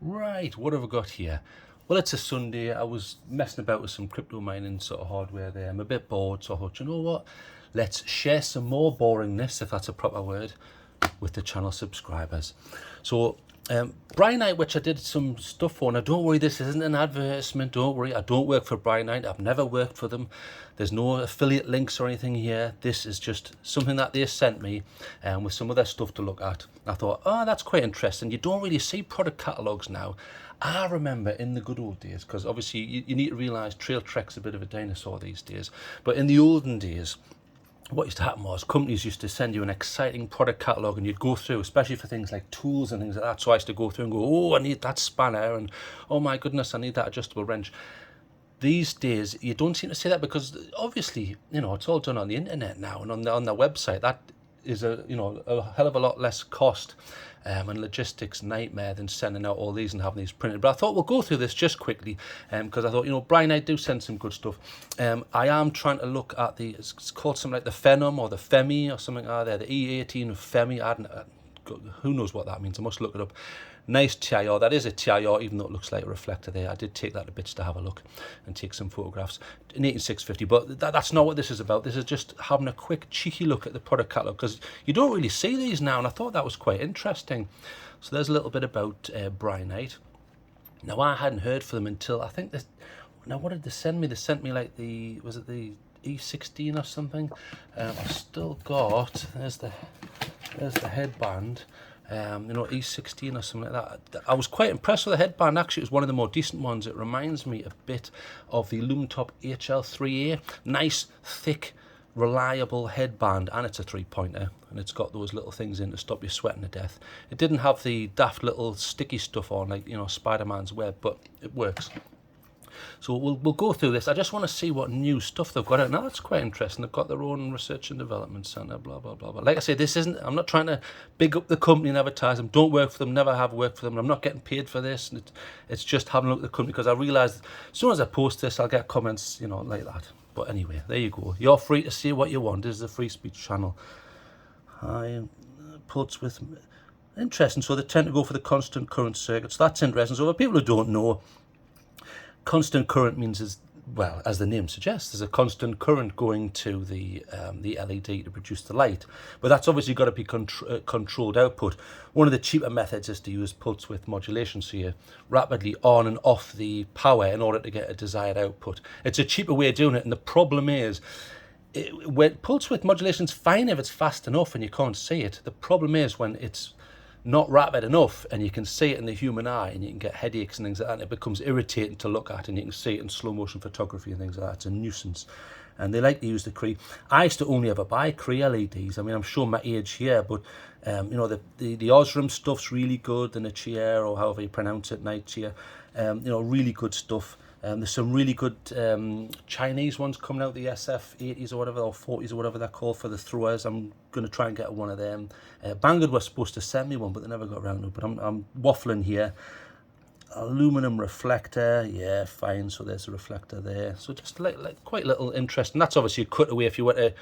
Right, what have I got here? Well, it's a Sunday. I was messing about with some crypto mining sort of hardware there. I'm a bit bored, so I thought, you know what? Let's share some more boringness, if that's a proper word, with the channel subscribers. So, Brinyte, which I did some stuff for, now don't worry, this isn't an advertisement, don't worry, I don't work for Brinyte, I've never worked for them, there's no affiliate links or anything here, this is just something that they sent me with some of their stuff to look at. I thought, oh, that's quite interesting. You don't really see product catalogues now. I remember in the good old days, because obviously you need to realise TrailTrek's a bit of a dinosaur these days, but in the olden days, what used to happen was companies used to send you an exciting product catalogue and you'd go through, especially for things like tools and things like that. So I used to go through and go, oh, I need that spanner, and oh my goodness, I need that adjustable wrench. These days, you don't seem to see that because obviously, you know, it's all done on the internet now and on their website. That is a hell of a lot less cost and logistics nightmare than sending out all these and having these printed. But I thought we'll go through this just quickly because I thought, you know, Brinyte do send some good stuff. I am trying to look at it's called something like the Phenom or the Femi or something like that, the E18 Femi. Who knows what that means? I must look it up. Nice TIR. That is a TIR, even though it looks like a reflector there. I did take that to bits to have a look and take some photographs. An 18650, but that's not what this is about. This is just having a quick cheeky look at the product catalogue because you don't really see these now, and I thought that was quite interesting. So there's a little bit about Brinyte. Now, I hadn't heard from them until, I think, now what did they send me? They sent me like was it the E16 or something? I've still got, there's the headband. You know, E16 or something like that. I was quite impressed with the headband. Actually, it was one of the more decent ones. It reminds me a bit of the Lumentop HL3A. Nice, thick, reliable headband, and it's a three-pointer, and it's got those little things in to stop you sweating to death. It didn't have the daft little sticky stuff on, like, you know, Spider-Man's web, but it works. So we'll go through this. I just want to see what new stuff they've got out. Now that's quite interesting. They've got their own research and development centre, blah, blah, blah, blah. Like I say, I'm not trying to big up the company and advertise them. Don't work for them, never have worked for them. I'm not getting paid for this. It's just having a look at the company because I realise as soon as I post this, I'll get comments, you know, like that. But anyway, there you go. You're free to say what you want. This is a free speech channel. Puts with... Interesting. So they tend to go for the constant current circuit. So that's interesting. So for people who don't know, constant current means, well, as the name suggests, there's a constant current going to the LED to produce the light. But that's obviously got to be controlled output. One of the cheaper methods is to use pulse width modulation, so you rapidly on and off the power in order to get a desired output. It's a cheaper way of doing it, and the problem is, when pulse width modulation is fine if it's fast enough and you can't see it. The problem is when it's not rapid enough and you can see it in the human eye and you can get headaches and things like that, and it becomes irritating to look at, and you can see it in slow motion photography and things like that. It's a nuisance, and they like to use the Cree. I used to only ever buy Cree LEDs. I mean, I'm showing my age here, but you know, the Osram stuff's really good, the Nichier, or however you pronounce it, Nichier, you know, really good stuff. There's some really good Chinese ones coming out, the SF80s or whatever, or 40s or whatever they're called, for the throwers. I'm going to try and get one of them. Banggood was supposed to send me one, but they never got around to it. But I'm waffling here. Aluminum reflector, yeah, fine. So there's a reflector there. So just like quite little interest. And that's obviously a cutaway if you were to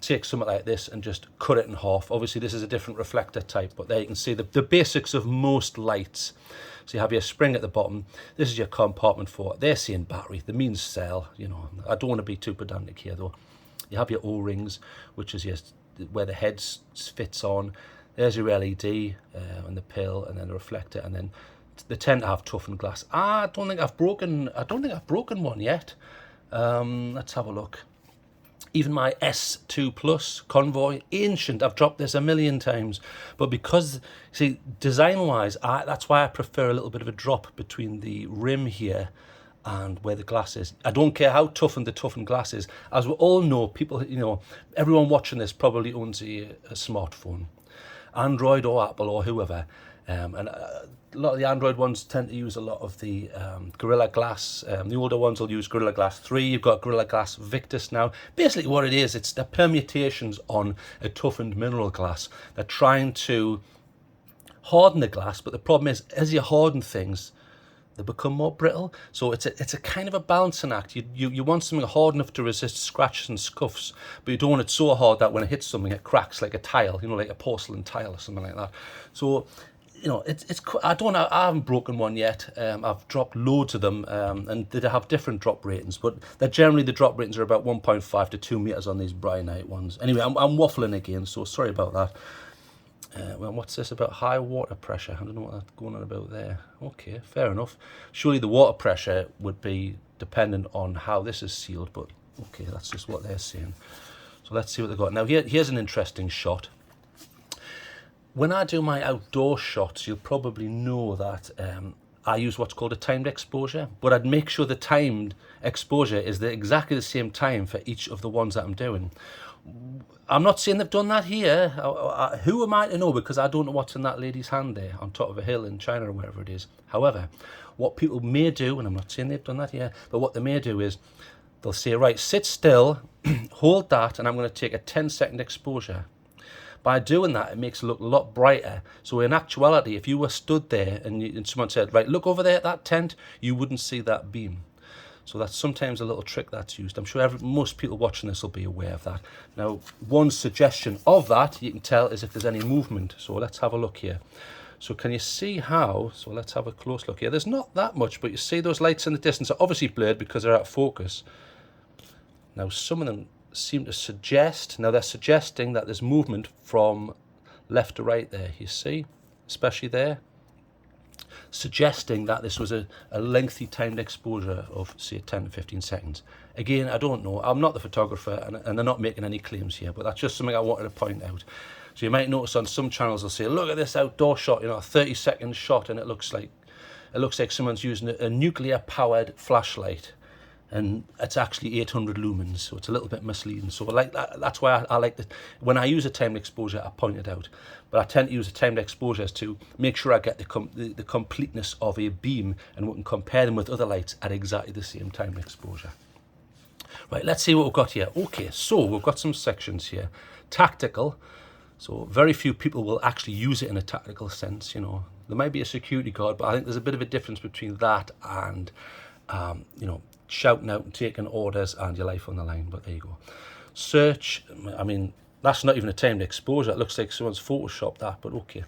take something like this and just cut it in half. Obviously, this is a different reflector type, but there you can see the basics of most lights. So you have your spring at the bottom. This is your compartment for, they're saying battery, the means cell, you know. I don't want to be too pedantic here though. You have your O-rings, which is where the head fits on. There's your LED and the pill, and then the reflector, and then they tend to have toughened glass. I don't think I've broken one yet. Let's have a look. Even my S2 Plus Convoy, ancient, I've dropped this a million times. But because, see, design-wise, that's why I prefer a little bit of a drop between the rim here and where the glass is. I don't care how toughened the toughened glass is. As we all know, people, you know, everyone watching this probably owns a smartphone. Android or Apple or whoever. And a lot of the Android ones tend to use a lot of the Gorilla Glass. The older ones will use Gorilla Glass 3. You've got Gorilla Glass Victus now. Basically what it is, it's the permutations on a toughened mineral glass. They're trying to harden the glass, but the problem is, as you harden things, they become more brittle. So it's a kind of a balancing act. You want something hard enough to resist scratches and scuffs, but you don't want it so hard that when it hits something, it cracks like a tile, you know, like a porcelain tile or something like that. So you know, I haven't broken one yet. I've dropped loads of them, and they have different drop ratings, but they're generally, the drop ratings are about 1.5 to 2 meters on these Brinyte ones. Anyway, I'm waffling again, so sorry about that. Well, what's this about high water pressure? I don't know what that's going on about there. Okay, fair enough. Surely the water pressure would be dependent on how this is sealed, but okay, that's just what they're saying. So let's see what they've got. Now here's an interesting shot. When I do my outdoor shots, you'll probably know that I use what's called a timed exposure, but I'd make sure the timed exposure is exactly the same time for each of the ones that I'm doing. I'm not saying they've done that here. Who am I to know? Because I don't know what's in that lady's hand there on top of a hill in China or wherever it is. However, what people may do, and I'm not saying they've done that here, but what they may do is they'll say, right, sit still, hold that, and I'm going to take a 10-second exposure. By doing that, it makes it look a lot brighter. So in actuality, if you were stood there and someone said, right, look over there at that tent, you wouldn't see that beam. So that's sometimes a little trick that's used. I'm sure most people watching this will be aware of that. Now, one suggestion of that, you can tell, is if there's any movement. So let's have a look here. So can you see how, so let's have a close look here. There's not that much, but you see those lights in the distance are obviously blurred because they're out of focus. Now, some of them seem to suggest, now they're suggesting that there's movement from left to right there, you see, especially there, suggesting that this was a lengthy timed exposure of, say, 10 to 15 seconds. Again, I don't know. I'm not the photographer, and they're not making any claims here, but that's just something I wanted to point out. So you might notice on some channels they'll say, look at this outdoor shot, you know, a 30-second shot, and it looks like someone's using a nuclear-powered flashlight, and it's actually 800 lumens, so it's a little bit misleading. So like that's why I like that. When I use a timed exposure, I point it out, but I tend to use a timed exposure to make sure I get the completeness of a beam, and we can compare them with other lights at exactly the same timed exposure. Right, let's see what we've got here. Okay, so we've got some sections here. Tactical. So very few people will actually use it in a tactical sense. You know, there might be a security guard, but I think there's a bit of a difference between that and you know, shouting out and taking orders and your life on the line. But there you go. Search, I mean, that's not even a timed exposure. It looks like someone's photoshopped that, but okay.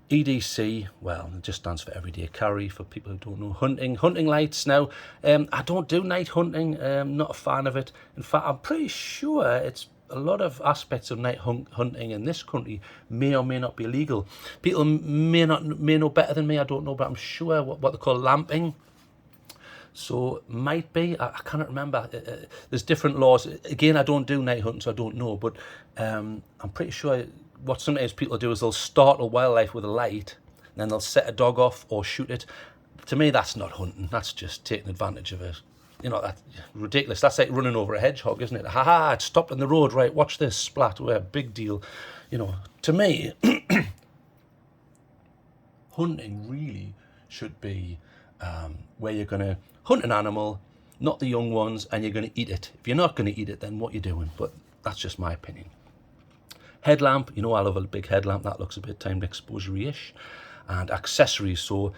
EDC, well, it just stands for everyday carry for people who don't know. Hunting lights. Now, I don't do night hunting. Not a fan of it. In fact, I'm pretty sure it's a lot of aspects of night hunting in this country may or may not be illegal. People may know better than me. I don't know, but I'm sure what they call lamping. So might be, I cannot remember. There's different laws. Again, I don't do night hunting, so I don't know. But I'm pretty sure what sometimes people do is they'll startle wildlife with a light, and then they'll set a dog off or shoot it. To me, that's not hunting. That's just taking advantage of it. You know, that's ridiculous. That's like running over a hedgehog, isn't it? Ha ha! It stopped on the road. Right, watch this splat. We're a big deal. You know, to me, hunting really should be where you're going to hunt an animal, not the young ones, and you're going to eat it. If you're not going to eat it, then what you're doing? But that's just my opinion. Headlamp, you know, I love a big headlamp. That looks a bit timed exposure-ish. And accessories, so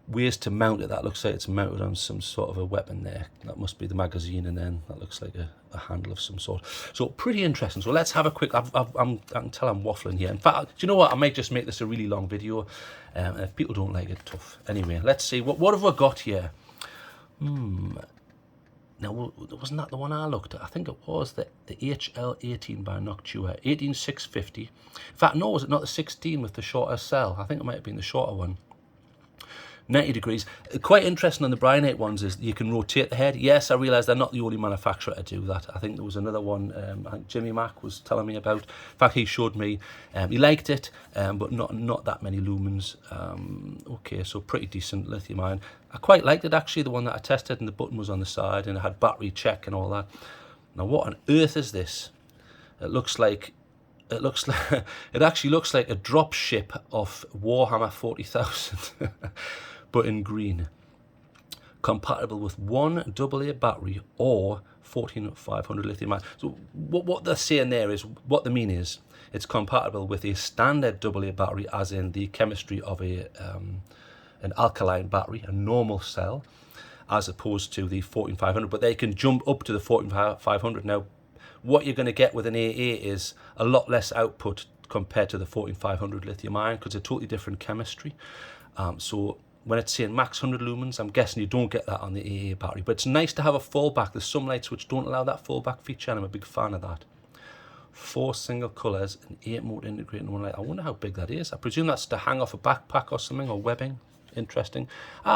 ways to mount it. That looks like it's mounted on some sort of a weapon there. That must be the magazine, and then that looks like a handle of some sort. So pretty interesting. So let's have a quick, I can tell I'm waffling here. In fact, do you know what? I might just make this a really long video. And if people don't like it, tough. Anyway, let's see. What have we got here? Now, wasn't that the one I looked at? I think it was the HL18 by Noctua, 18650. In fact, no, was it not the 16 with the shorter cell? I think it might have been the shorter one. 90 degrees. Quite interesting on the Brinyte ones is you can rotate the head. Yes, I realise they're not the only manufacturer to do that. I think there was another one, I think Jimmy Mack was telling me about. In fact, he showed me, he liked it, but not that many lumens. Okay, so pretty decent lithium ion. I quite liked it actually, the one that I tested, and the button was on the side and it had battery check and all that. Now, what on earth is this? It actually looks like a drop ship of Warhammer 40,000. But in green. Compatible with one AA battery or 14500 lithium ion. So what they're saying there is, what they mean is, it's compatible with a standard AA battery, as in the chemistry of an alkaline battery, a normal cell, as opposed to the 14500. But they can jump up to the 14500. Now, what you're going to get with an AA is a lot less output compared to the 14500 lithium ion, because it's a totally different chemistry. So when it's saying max 100 lumens, I'm guessing you don't get that on the AA battery. But it's nice to have a fallback. There's some lights which don't allow that fallback feature, and I'm a big fan of that. 4 single colours and 8 motor integrated in one light. I wonder how big that is. I presume that's to hang off a backpack or something, or webbing. Interesting.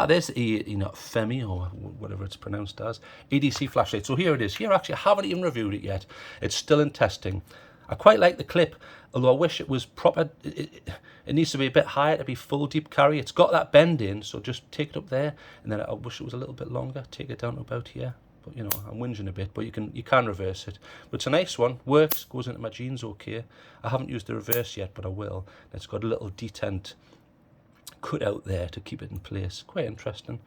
There's the E18 Femi, or whatever it's pronounced as. Edc Flashlight. So here it is. Here, actually, I haven't even reviewed it yet. It's still in testing. I quite like the clip, although I wish it was proper. It needs to be a bit higher to be full deep carry. It's got that bend in, so just take it up there, and then I wish it was a little bit longer. Take it down to about here. But, you know, I'm whinging a bit, but you can reverse it. But it's a nice one. Works, goes into my jeans okay. I haven't used the reverse yet, but I will. It's got a little detent cut out there to keep it in place. Quite interesting.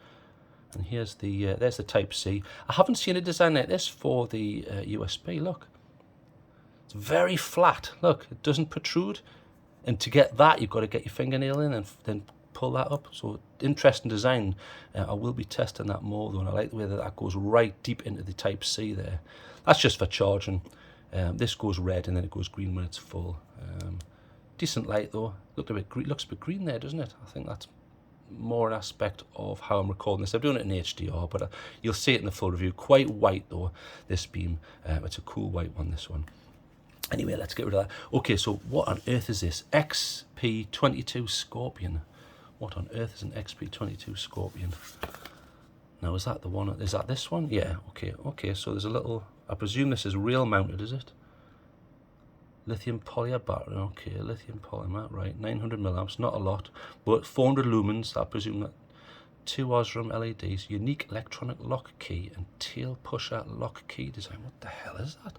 And here's the there's the Type C. I haven't seen a design like this for the USB. Look, it's very flat. Look, it doesn't protrude. And to get that, you've got to get your fingernail in and then pull that up. So interesting design. I will be testing that more though, and I like the way that goes right deep into the Type C there. That's just for charging. This goes red and then it goes green when it's full. Decent light though. Looks a bit green there, doesn't it? I think that's more an aspect of how I'm recording this. I'm doing it in HDR, but you'll see it in the full review. Quite white though, this beam. It's a cool white one, this one. Anyway, let's get rid of that. Okay, so what on earth is this? Xb22 Scorpion. What on earth is an Xb22 Scorpion? Now, is that the one? Is that this one? Yeah, okay, so there's a little, I presume this is rail mounted, is it? Lithium polymer battery, okay, lithium polymer, right, 900 milliamps, not a lot, but 400 lumens, I presume that. 2 Osram LEDs, unique electronic lock key, and tail pusher lock key design. What the hell is that?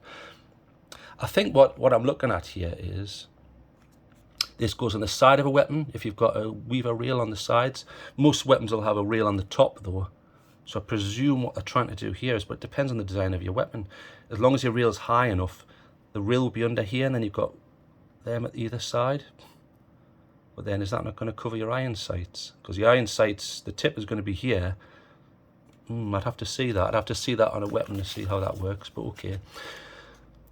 I think what I'm looking at here is, this goes on the side of a weapon, if you've got a weaver rail on the sides. Most weapons will have a rail on the top though. So I presume what they're trying to do here is, but it depends on the design of your weapon. As long as your rail's high enough, the rail will be under here, and then you've got them at either side. But then is that not going to cover your iron sights? Because the iron sights, the tip is going to be here. I'd have to see that. I'd have to see that on a weapon to see how that works, but okay.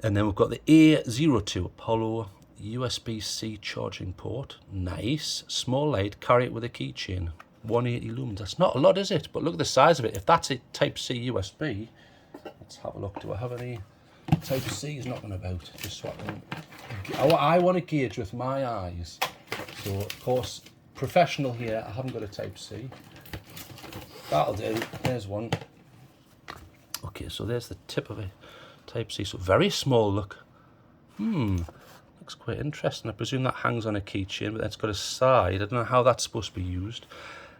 And then we've got the A02 Apollo USB-C charging port. Nice. Small light, carry it with a keychain. 180 lumens. That's not a lot, is it? But look at the size of it. If that's a Type C USB, let's have a look. Do I have any Type C's knocking about? Just so I want to gauge with my eyes. So, of course, professional here, I haven't got a Type C. That'll do. There's one. Okay, so there's the tip of a Type C. So very small, look. Looks quite interesting. I presume that hangs on a keychain, but then it's got a side. I don't know how that's supposed to be used.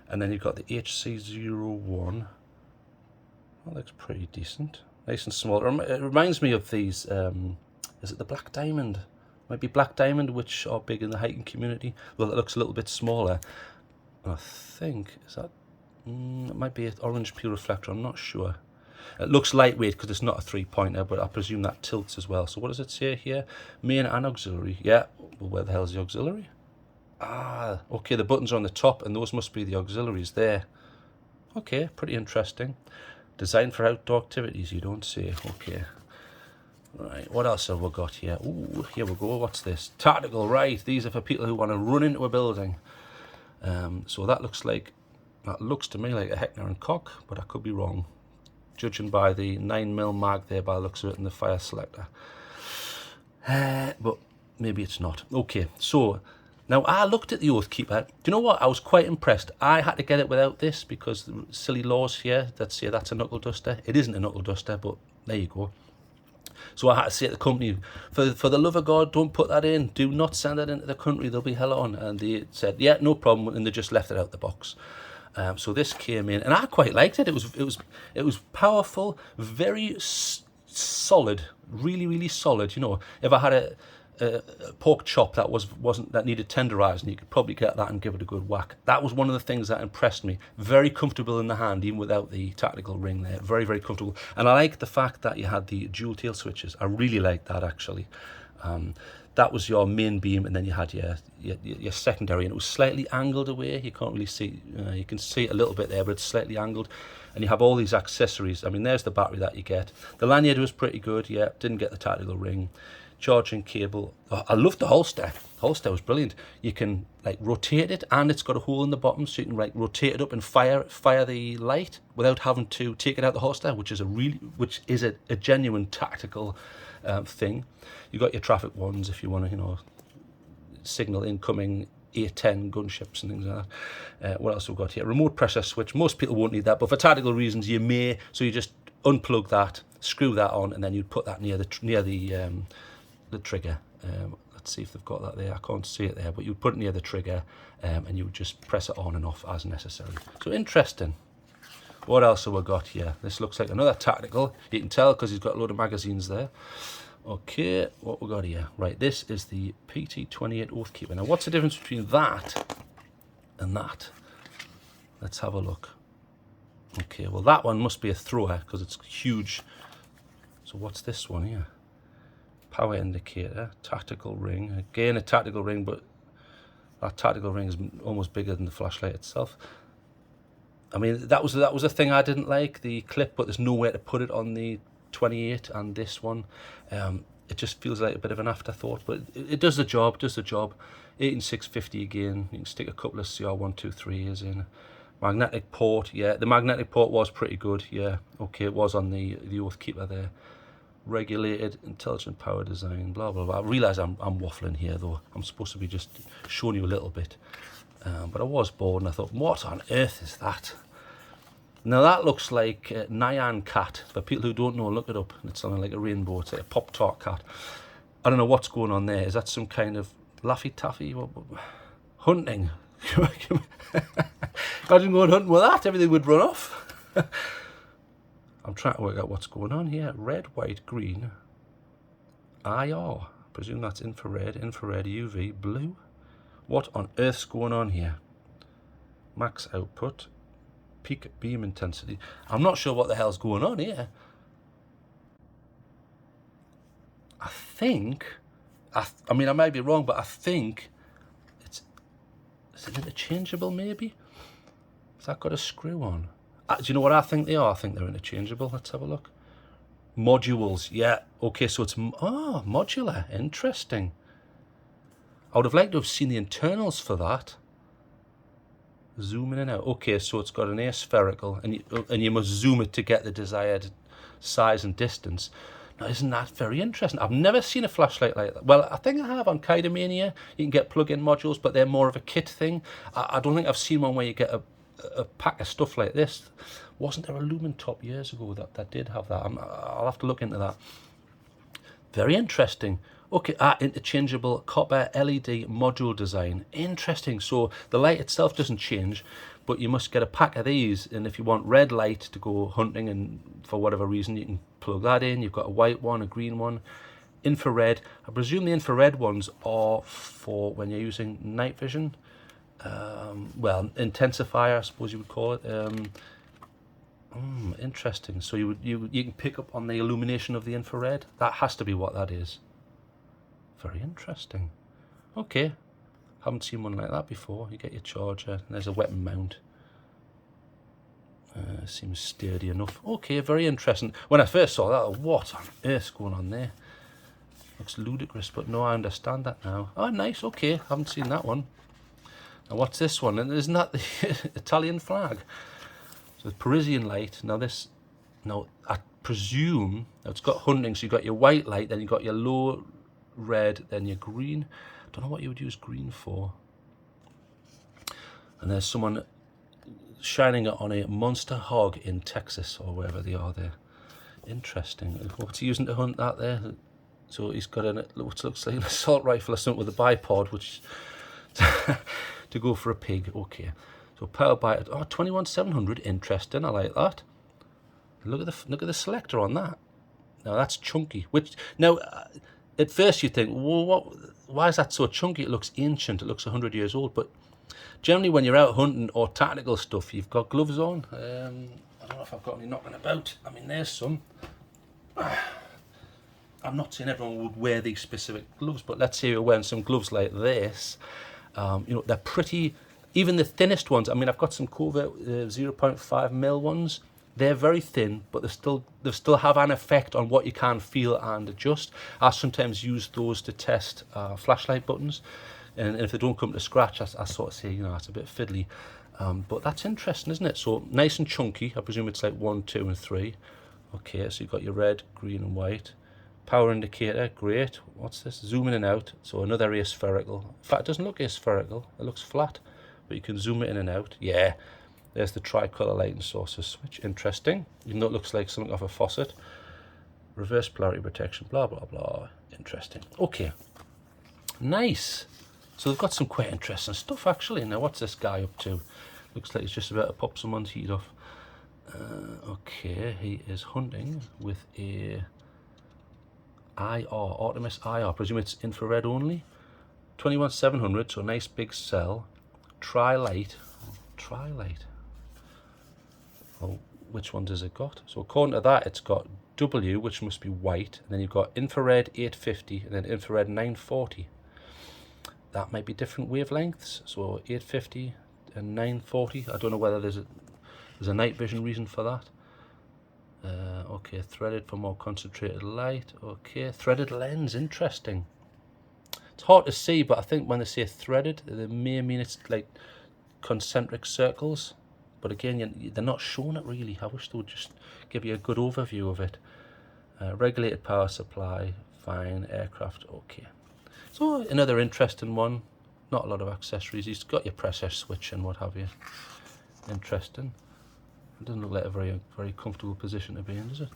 And then you've got the HC01. That looks pretty decent. Nice and small. It reminds me of these, is it the Black Diamond? Might be Black Diamond, which are big in the hiking community. Well, it looks a little bit smaller. And I think, is that, it might be an orange peel reflector, I'm not sure. It looks lightweight because it's not a 3-pointer, but I presume that tilts as well. So what does it say here? Main and auxiliary. Yeah, well, where the hell is the auxiliary? Ah, okay, the buttons are on the top, and those must be the auxiliaries there. Okay, pretty interesting. Designed for outdoor activities, you don't say. Okay. Right, what else have we got here? Ooh, here we go. What's this? Tactical, right. These are for people who want to run into a building. So that looks to me like a Heckner & Koch, but I could be wrong. Judging by the 9mm mag there by the looks of it in the fire selector. But maybe it's not. Okay, so now I looked at the Oathkeeper. Do you know what? I was quite impressed. I had to get it without this because the silly laws here that say that's a knuckle duster. It isn't a knuckle duster, but there you go. So I had to say to the company, for the love of God, don't put that in. Do not send that into the country. They'll be hell on. And they said, yeah, no problem. And they just left it out the box. So this came in, and I quite liked it. It was powerful, very solid, really solid. You know, if I had a pork chop that needed tenderizing, you could probably get that and give it a good whack. That was one of the things that impressed me. Very comfortable in the hand, even without the tactical ring there. Very comfortable. And I like the fact that you had the dual tail switches. I really like that actually. That was your main beam, and then you had your secondary, and it was slightly angled away. You can't really see, you can see it a little bit there, but it's slightly angled. And you have all these accessories. I mean, there's the battery that you get. The lanyard was pretty good, yeah, didn't get the tactical ring. charging cable. Oh, I loved the holster. The holster was brilliant. You can like rotate it, and it's got a hole in the bottom, so you can like rotate it up and fire the light without having to take it out the holster, which is a genuine tactical thing. You got your traffic ones if you want to, you know, signal incoming A10 gunships and things like that. What else have we got here? Remote pressure switch. Most people won't need that, but for tactical reasons you may. So you just unplug that, screw that on, and then you'd put that near the trigger. Let's see if they've got that there. I can't see it there, but you'd put it near the trigger, and you would just press it on and off as necessary. So interesting. What else have we got here? This looks like another tactical. You can tell because he's got a load of magazines there. Okay, what we got here? Right, this is the PT-28 Oathkeeper. Now, what's the difference between that and that? Let's have a look. Okay, well, that one must be a thrower because it's huge. So what's this one here? Power indicator, tactical ring. Again, a tactical ring, but that tactical ring is almost bigger than the flashlight itself. I mean, that was a thing I didn't like, the clip, but there's nowhere to put it on the 28 and this one. It just feels like a bit of an afterthought, but it does the job. 18650 again. You can stick a couple of CR123s in. Magnetic port, yeah, the magnetic port was pretty good, yeah. Okay, it was on the Oathkeeper there. Regulated, intelligent power design, blah blah blah. I realise I'm waffling here though. I'm supposed to be just showing you a little bit, but I was bored and I thought, what on earth is that? Now that looks like a Nyan cat. For people who don't know, look it up. It's something like a rainbow. It's like a Pop-Tart cat. I don't know what's going on there. Is that some kind of Laffy Taffy? Hunting? Imagine going hunting with that. Everything would run off. I'm trying to work out what's going on here. Red, white, green. IR. I presume that's infrared, UV, blue. What on earth's going on here? Max output. Peak beam intensity. I'm not sure what the hell's going on here. I think, I mean, I might be wrong, but I think is it interchangeable maybe? Has that got a screw on? Do you know what I think they are? I think they're interchangeable. Let's have a look. Modules, yeah. Okay, so it's, modular. Interesting. I would have liked to have seen the internals for that. Zoom in and out. Okay, so it's got an aspherical, and you must zoom it to get the desired size and distance. Now, isn't that very interesting? I've never seen a flashlight like that. Well, I think I have on Kaidomania. You can get plug-in modules, but they're more of a kit thing. I don't think I've seen one where you get a pack of stuff like this. Wasn't there a Lumen Top years ago that did have that? I'll have to look into that. Very interesting. Okay, interchangeable copper LED module design. Interesting. So the light itself doesn't change, but you must get a pack of these, and if you want red light to go hunting and for whatever reason, you can plug that in. You've got a white one, a green one, infrared. I presume the infrared ones are for when you're using night vision. Well, intensifier, I suppose you would call it. Interesting. So you can pick up on the illumination of the infrared. That has to be what that is. Very interesting. Okay, haven't seen one like that before. You get your charger, and there's a weapon mount. Seems sturdy enough. Okay, very interesting. When I first saw that, what on earth's going on there? Looks ludicrous, but no, I understand that now. Oh, nice. Okay, haven't seen that one. Now, what's this one? And isn't that the Italian flag? So the Parisian Light. Now I presume it's got hunting. So you got your white light, then you got your low red, then your green. Don't know what you would use green for. And there's someone shining it on a monster hog in Texas or wherever they are there. Interesting. What's he using to hunt that there? So he's got what looks like an assault rifle or something with a bipod, which to go for a pig. Okay. So power by 21700. Interesting. I like that. Look at the selector on that. Now that's chunky. Which now. At first you think, well, why is that so chunky? It looks ancient, it looks 100 years old, but generally when you're out hunting or tactical stuff, you've got gloves on. I don't know if I've got any knocking about. I mean, there's some. I'm not saying everyone would wear these specific gloves, but let's say you're wearing some gloves like this. You know, they're pretty, even the thinnest ones. I mean, I've got some covert 0.5mm ones. They're very thin, but they still have an effect on what you can feel and adjust. I sometimes use those to test flashlight buttons, and if they don't come to scratch, I sort of say, you know, that's a bit fiddly. But that's interesting, isn't it? So nice and chunky. I presume it's like 1, 2, and 3. Okay, so you've got your red, green, and white. Power indicator, great. What's this? Zoom in and out. So another aspherical. In fact, it doesn't look aspherical. It looks flat, but you can zoom it in and out. Yeah. There's the tricolour lighting sources switch. Interesting. Even though it looks like something off a faucet. Reverse polarity protection. Blah, blah, blah. Interesting. Okay. Nice. So they've got some quite interesting stuff, actually. Now, what's this guy up to? Looks like he's just about to pop someone's heat off. Okay. He is hunting with a IR. Artemis IR. I presume it's infrared only. 21700. So a nice big cell. Tri-light. Tri-light. Oh, which one does it got? So according to that, it's got W, which must be white, and then you've got infrared 850 and then infrared 940. That might be different wavelengths. So 850 and 940. I don't know whether there's a night vision reason for that. Okay, threaded for more concentrated light. Okay, threaded lens, interesting. It's hard to see, but I think when they say threaded, they may mean it's like concentric circles. But again, they're not showing it really. I wish they would just give you a good overview of it. Regulated power supply, fine. Aircraft, okay. So another interesting one. Not a lot of accessories. You've got your pressure switch and what have you. Interesting. It doesn't look like a very comfortable position to be in, does it?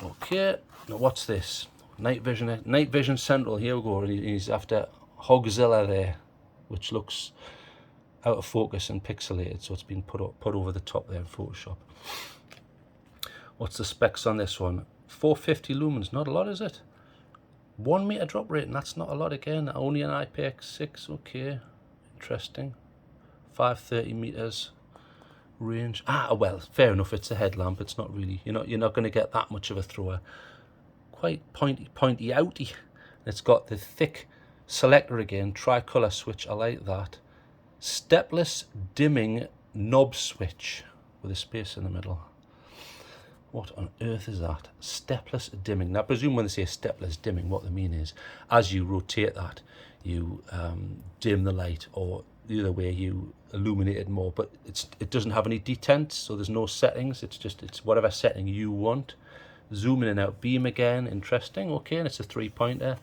Okay. Now what's this? Night vision central. Here we go. And he's after Hogzilla there, which looks out of focus and pixelated, so it's been put over the top there in Photoshop. What's the specs on this one? 450 lumens, not a lot, is it? 1 meter drop rating, that's not a lot again. Only an IPX6, okay, interesting. 530 meters range. Ah, well, fair enough. It's a headlamp. It's not really. You're not going to get that much of a thrower. Quite pointy outy. It's got the thick selector again. Tricolour switch. I like that. Stepless dimming knob switch with a space in the middle. What on earth is that? Stepless dimming. Now, I presume when they say stepless dimming, what they mean is as you rotate that, you dim the light, or the other way, you illuminate it more. But it doesn't have any detents, so there's no settings. It's whatever setting you want. Zoom in and out beam again. Interesting. Okay, and it's a 3-pointer.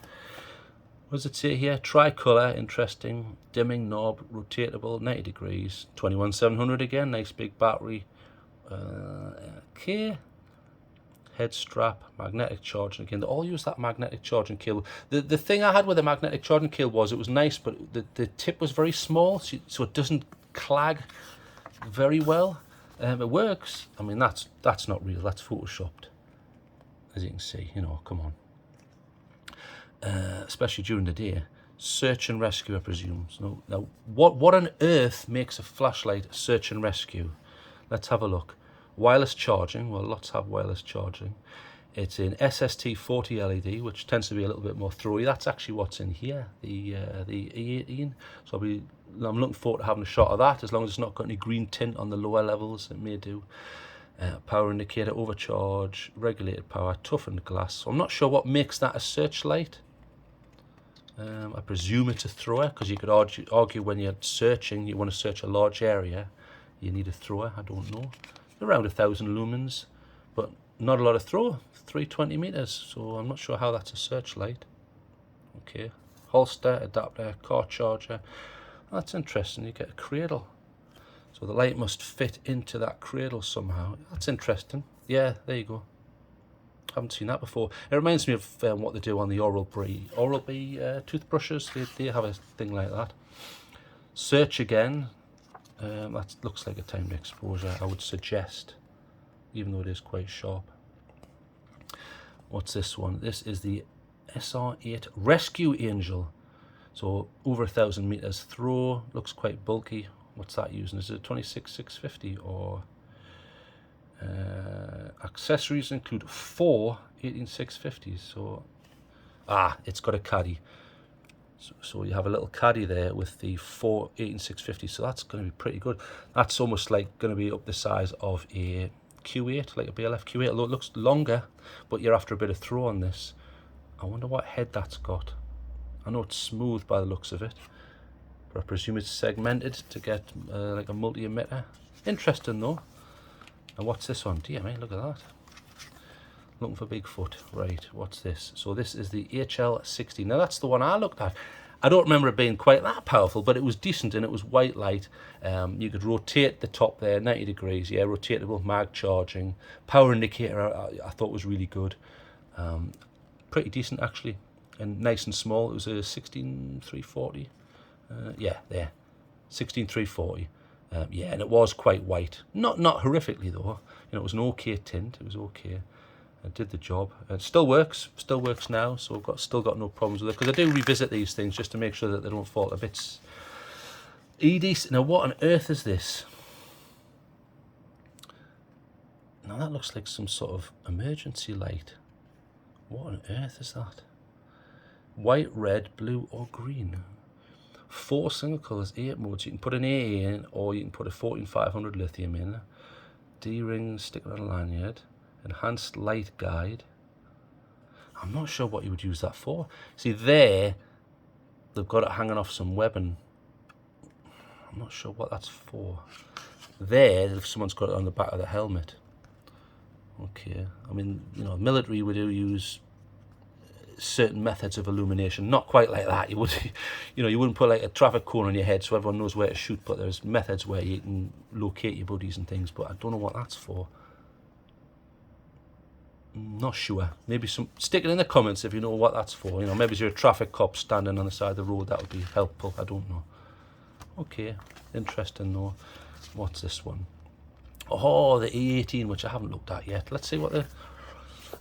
What does it say here? Tricolour, interesting. Dimming knob, rotatable, 90 degrees. 21700 again, nice big battery. Okay. Head strap, magnetic charging again. They all use that magnetic charging cable. The thing I had with the magnetic charging cable was it was nice, but the tip was very small, so it doesn't clag very well. It works. I mean, that's not real. That's photoshopped, as you can see. Come on. Especially during the day. Search and rescue, I presume. So now, what on earth makes a flashlight search and rescue? Let's have a look. Wireless charging. Well, lots have wireless charging. It's in SST40 LED, which tends to be a little bit more throwy. That's actually what's in here, the E18. So I'm looking forward to having a shot of that. As long as it's not got any green tint on the lower levels, it may do. Power indicator, overcharge, regulated power, toughened glass. So I'm not sure what makes that a searchlight. I presume it's a thrower, because you could argue when you're searching, you want to search a large area, you need a thrower. I don't know. Around 1000 lumens, but not a lot of throw. 320 meters, so I'm not sure how that's a searchlight. Okay, holster, adapter, car charger. That's interesting. You get a cradle, so the light must fit into that cradle somehow. That's interesting. Yeah, there you go. Haven't seen that before. It reminds me of what they do on the Oral-B toothbrushes. They have a thing like that. Search again. That looks like a timed exposure, I would suggest, even though it is quite sharp. What's this one? This is the Sr8 Rescue Angel. So over 1000 meters throw. Looks quite bulky. What's that using? Is it 26650 or? Accessories include 4 18650s. So, it's got a caddy. So you have a little caddy there with the 4 18650s. So that's going to be pretty good. That's almost like going to be up the size of a Q8, like a BLF Q8, although it looks longer, but you're after a bit of throw on this. I wonder what head that's got. I know it's smooth by the looks of it, but I presume it's segmented to get like a multi-emitter. Interesting though. And what's this on? Dear me, look at that. Looking for Bigfoot. Right, what's this? So this is the HL60. Now that's the one I looked at. I don't remember it being quite that powerful, but it was decent, and it was white light. You could rotate the top there 90 degrees. Yeah, rotatable, mag charging. Power indicator I thought was really good. Pretty decent actually, and nice and small. It was a 16340. Yeah, there, 16340. Yeah, and it was quite white. Not horrifically though. You know, it was an okay tint. It was okay. It did the job. It still works now, so I've still got no problems with it, because I do revisit these things just to make sure that they don't fall to bits. Edc. Now what on earth is this? Now that looks like some sort of emergency light. What on earth is that? White, red, blue or green. 4 single colours, 8 modes. You can put an AA in, or you can put a 14500 lithium in. D-ring, stick on a lanyard. Enhanced light guide. I'm not sure what you would use that for. See there, they've got it hanging off some webbing. I'm not sure what that's for. There, if someone's got it on the back of the helmet. Okay, I mean, you know, military would use certain methods of illumination. Not quite like that. You would, you know, you wouldn't put like a traffic cone on your head so everyone knows where to shoot. But there's methods where you can locate your buddies and things. But I don't know what that's for. Not sure. Maybe stick it in the comments if you know what that's for. You know, maybe you're a traffic cop standing on the side of the road. That would be helpful. I don't know. Okay, interesting though. What's this one? Oh, the E18, which I haven't looked at yet. Let's see what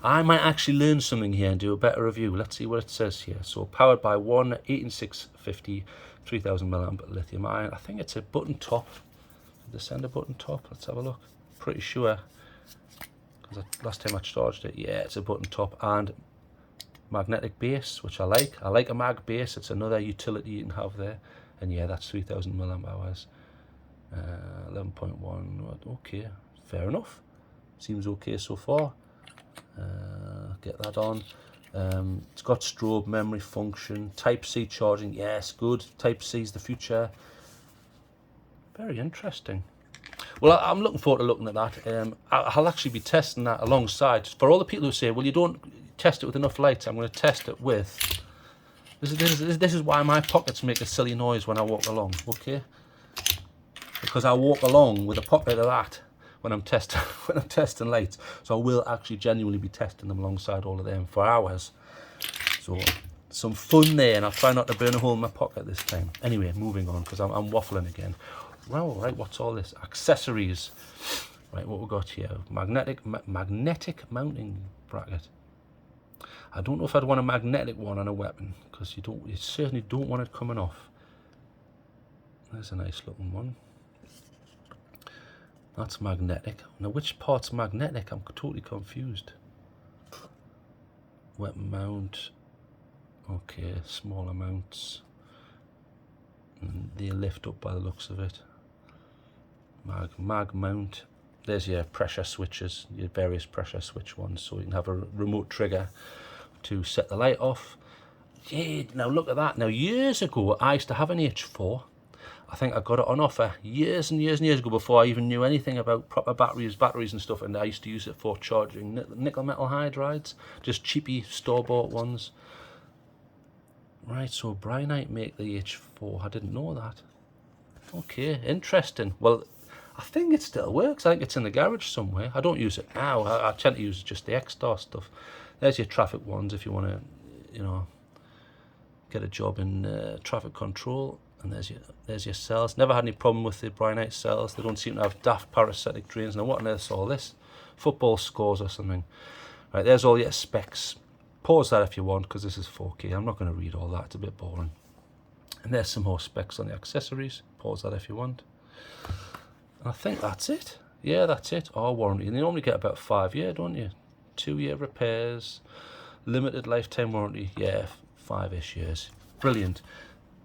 I might actually learn something here and do a better review. Let's see what it says here. So powered by one 18650 3000 milliamp lithium ion. I think it's a button top. The sender button top. Let's have a look. Pretty sure. Last time I charged it, yeah, it's a button top and magnetic base, which I like. I like a mag base. It's another utility you can have there. And yeah, that's 3000 milliamp hours. 11.1. Okay, fair enough. Seems okay so far. Get that on. It's got strobe, memory function, Type-C charging. Yes, good. Type-C is the future. Very interesting. Well, I'm looking forward to looking at that. I'll actually be testing that alongside. For all the people who say, well, you don't test it with enough lights, I'm going to test it with... This is why my pockets make a silly noise when I walk along, okay? Because I walk along with a pocket of that when I'm testing lights. So I will actually genuinely be testing them alongside all of them for hours. So some fun there, and I'll try not to burn a hole in my pocket this time. Anyway, moving on, because I'm waffling again. Well, right, what's all this? Accessories. Right, what we got here? Magnetic mounting bracket. I don't know if I'd want a magnetic one on a weapon, because you certainly don't want it coming off. There's a nice looking one. That's magnetic. Now, which part's magnetic? I'm totally confused. Weapon mount. Okay, smaller mounts. And they lift up by the looks of it. Mag mount. There's your pressure switches, your various pressure switch ones, so you can have a remote trigger to set the light off. Yeah, now look at that. Now, years ago, I used to have an H4. I think I got it on offer years and years and years ago, before I even knew anything about proper batteries and stuff, and I used to use it for charging nickel metal hydrides, just cheapy store-bought ones. Right, so Brinyte make the H4. I didn't know that. Okay, interesting. Well, I think it still works. I think it's in the garage somewhere. I don't use it now. I tend to use just the X-Star stuff. There's your traffic ones if you want to, you know, get a job in traffic control. And there's your cells. Never had any problem with the Brinyte cells. They don't seem to have daft parasitic drains. Now, what on earth's all this? Football scores or something. Right, there's all your specs. Pause that if you want, because this is 4K. I'm not going to read all that. It's a bit boring. And there's some more specs on the accessories. Pause that if you want. And I think that's it. Yeah, that's it. Our warranty. And you normally get about 5 years, don't you? 2-year repairs. Limited lifetime warranty. Yeah, 5-ish years. Brilliant.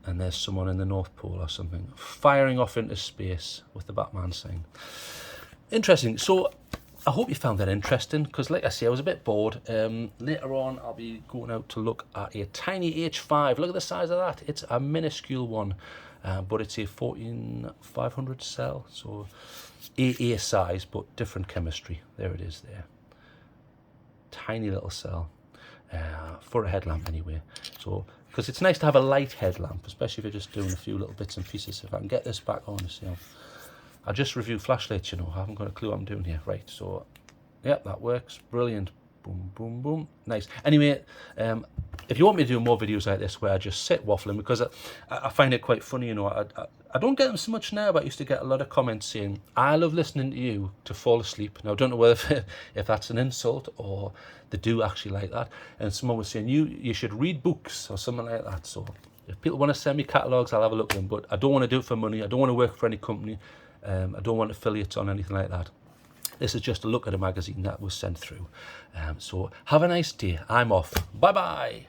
And there's someone in the North Pole or something firing off into space with the Batman sign. Interesting. So I hope you found that interesting, because like I say, I was a bit bored. Later on, I'll be going out to look at a tiny H5. Look at the size of that. It's a minuscule one, but it's a 14500 cell, so AA size, but different chemistry. There it is there. Tiny little cell, for a headlamp anyway. So, because it's nice to have a light headlamp, especially if you're just doing a few little bits and pieces. If I can get this back on, you see, I just review flashlights, you know. I haven't got a clue what I'm doing here. Right, so, yeah, that works. Brilliant. Boom, boom, boom. Nice. Anyway, if you want me to do more videos like this where I just sit waffling, because I find it quite funny, you know. I don't get them so much now, but I used to get a lot of comments saying, I love listening to you to fall asleep. Now, I don't know whether if that's an insult or they do actually like that. And someone was saying, you should read books or something like that. So if people want to send me catalogues, I'll have a look at them. But I don't want to do it for money. I don't want to work for any company. I don't want affiliates on anything like that. This is just a look at a magazine that was sent through. So have a nice day. I'm off. Bye-bye.